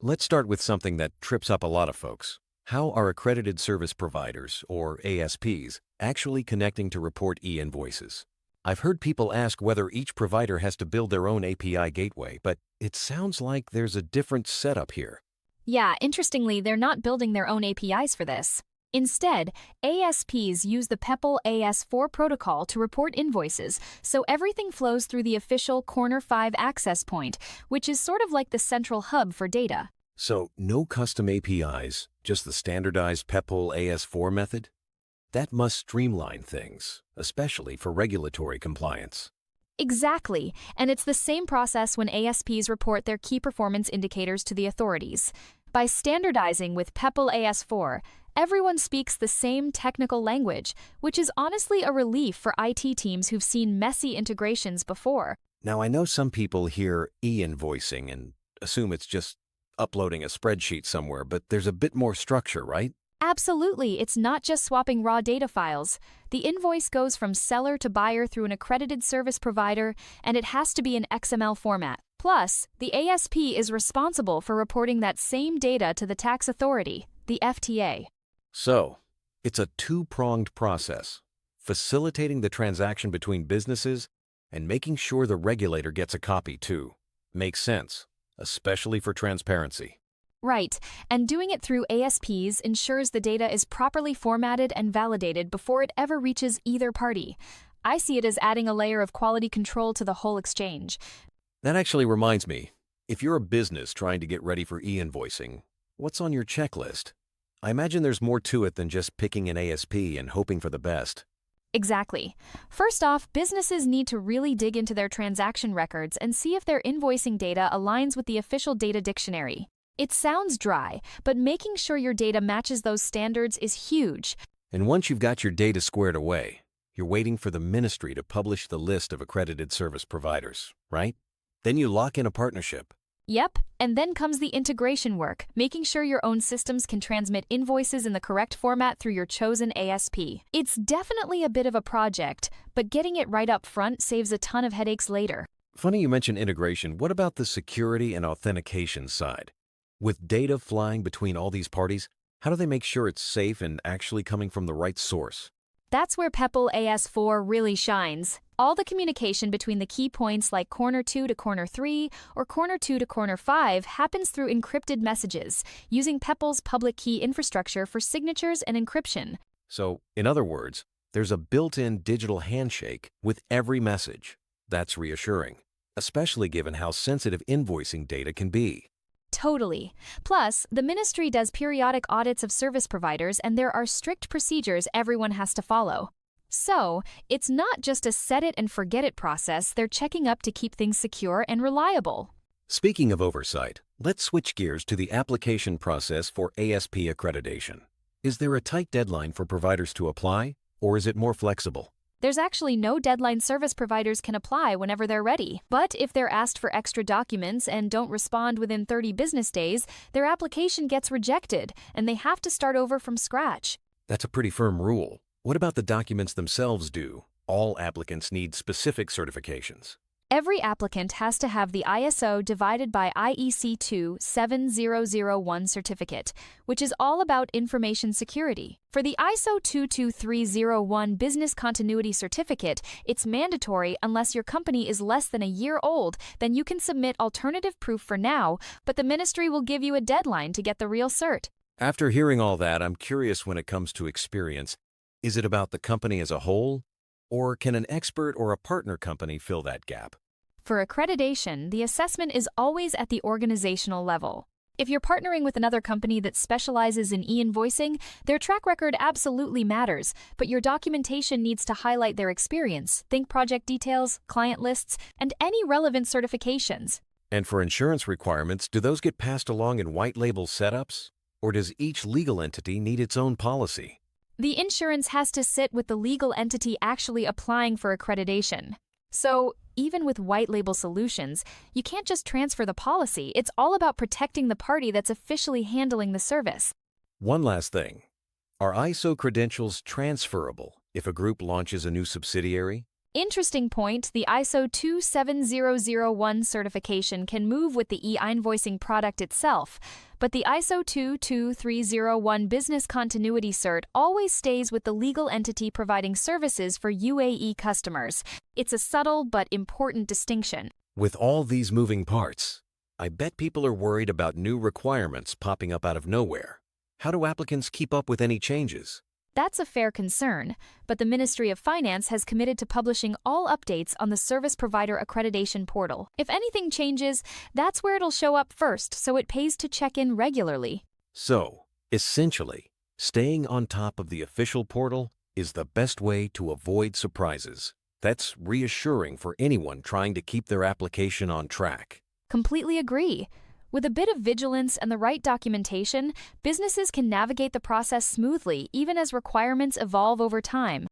Let's start with something that trips up a lot of folks. How are accredited service providers, or ASPs, actually connecting to report e-invoices? I've heard people ask whether each provider has to build their own API gateway, but it sounds like there's a different setup here. Yeah, interestingly, they're not building their own APIs for this. Instead, ASPs use the Peppol AS4 protocol to report invoices, so everything flows through the official Corner 5 access point, which is sort of like the central hub for data. So, no custom APIs, just the standardized Peppol AS4 method? That must streamline things, especially for regulatory compliance. Exactly, and it's the same process when ASPs report their key performance indicators to the authorities. By standardizing with Peppol AS4, everyone speaks the same technical language, which is honestly a relief for IT teams who've seen messy integrations before. Now, I know some people hear e-invoicing and assume it's just uploading a spreadsheet somewhere, but there's a bit more structure, right? Absolutely, it's not just swapping raw data files. The invoice goes from seller to buyer through an accredited service provider, and it has to be in XML format. Plus, the ASP is responsible for reporting that same data to the tax authority, the FTA. So, it's a two-pronged process, facilitating the transaction between businesses and making sure the regulator gets a copy too. Makes sense, especially for transparency. Right, and doing it through ASPs ensures the data is properly formatted and validated before it ever reaches either party. I see it as adding a layer of quality control to the whole exchange. That actually reminds me, if you're a business trying to get ready for e-invoicing, what's on your checklist? I imagine there's more to it than just picking an ASP and hoping for the best. Exactly. First off, businesses need to really dig into their transaction records and see if their invoicing data aligns with the official data dictionary. It sounds dry, but making sure your data matches those standards is huge. And once you've got your data squared away, you're waiting for the ministry to publish the list of accredited service providers, right? Then you lock in a partnership. Yep, and then comes the integration work, making sure your own systems can transmit invoices in the correct format through your chosen ASP. It's definitely a bit of a project, but getting it right up front saves a ton of headaches later. Funny you mention integration. What about the security and authentication side? With data flying between all these parties, how do they make sure it's safe and actually coming from the right source? That's where Peppol AS4 really shines. All the communication between the key points like corner 2 to corner 3 or corner 2 to corner 5 happens through encrypted messages, using Peppol's public key infrastructure for signatures and encryption. So, in other words, there's a built-in digital handshake with every message. That's reassuring, especially given how sensitive invoicing data can be. Totally. Plus, the ministry does periodic audits of service providers, and there are strict procedures everyone has to follow. So, it's not just a set-it-and-forget-it process. They're checking up to keep things secure and reliable. Speaking of oversight, let's switch gears to the application process for ASP accreditation. Is there a tight deadline for providers to apply, or is it more flexible? There's actually no deadline. Service providers can apply whenever they're ready. But if they're asked for extra documents and don't respond within 30 business days, their application gets rejected, and they have to start over from scratch. That's a pretty firm rule. What about the documents themselves do? All applicants need specific certifications. Every applicant has to have the ISO divided by IEC 27001 certificate, which is all about information security. For the ISO 22301 business continuity certificate, it's mandatory unless your company is less than a year old. Then you can submit alternative proof for now, but the ministry will give you a deadline to get the real cert. After hearing all that, I'm curious when it comes to experience. Is it about the company as a whole? Or can an expert or a partner company fill that gap? For accreditation, the assessment is always at the organizational level. If you're partnering with another company that specializes in e-invoicing, their track record absolutely matters, but your documentation needs to highlight their experience, think project details, client lists, and any relevant certifications. And for insurance requirements, do those get passed along in white label setups? Or does each legal entity need its own policy? The insurance has to sit with the legal entity actually applying for accreditation. So, even with white label solutions, you can't just transfer the policy. It's all about protecting the party that's officially handling the service. One last thing. Are ISO credentials transferable if a group launches a new subsidiary? Interesting point, the ISO 27001 certification can move with the e-invoicing product itself, but the ISO 22301 business continuity cert always stays with the legal entity providing services for UAE customers. It's a subtle but important distinction. With all these moving parts, I bet people are worried about new requirements popping up out of nowhere. How do applicants keep up with any changes? That's a fair concern, but the Ministry of Finance has committed to publishing all updates on the Service Provider Accreditation Portal. If anything changes, that's where it'll show up first, so it pays to check in regularly. So, essentially, staying on top of the official portal is the best way to avoid surprises. That's reassuring for anyone trying to keep their application on track. Completely agree. With a bit of vigilance and the right documentation, businesses can navigate the process smoothly even as requirements evolve over time.